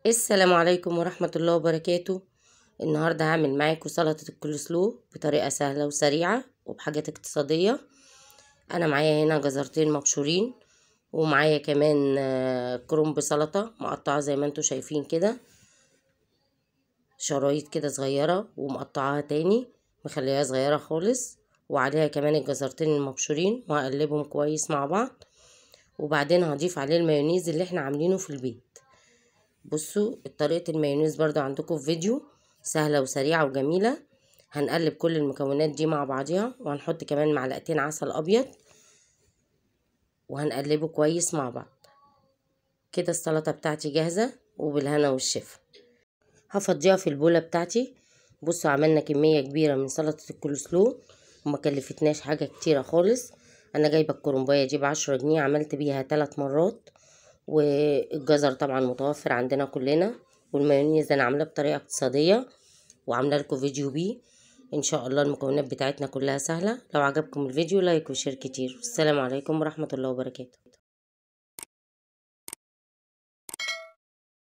السلام عليكم ورحمة الله وبركاته. النهاردة هعمل معاكم سلطة الكولسلو بطريقة سهلة وسريعة وبحاجات اقتصادية. أنا معايا هنا جزرتين مبشورين، ومعايا كمان كرنب سلطة مقطعة زي ما انتوا شايفين كده، شرايط كده صغيرة ومقطعاها تاني مخليها صغيرة خالص، وعليها كمان الجزرتين المبشورين، وهقلبهم كويس مع بعض. وبعدين هضيف عليه المايونيز اللي احنا عاملينه في البيت. بصوا طريقة المايونيز برضو عندكم في فيديو، سهلة وسريعة وجميلة. هنقلب كل المكونات دي مع بعضها، وهنحط كمان معلقتين عسل أبيض، وهنقلبه كويس مع بعض كده. السلطة بتاعتي جاهزة وبالهنا والشفا. هفضيها في البولة بتاعتي. بصوا عملنا كمية كبيرة من سلطة الكولسلو وما كلفتناش حاجة كتيرة خالص. أنا جايبة الكرنباية دي ب10 جنيه، عملت بيها 3 مرات. والجزر طبعا متوفر عندنا كلنا، والمايونيز انا عاملاه بطريقه اقتصاديه وعامله لكم فيديو بيه. ان شاء الله المكونات بتاعتنا كلها سهله. لو عجبكم الفيديو لايك وشير كتير. والسلام عليكم ورحمه الله وبركاته.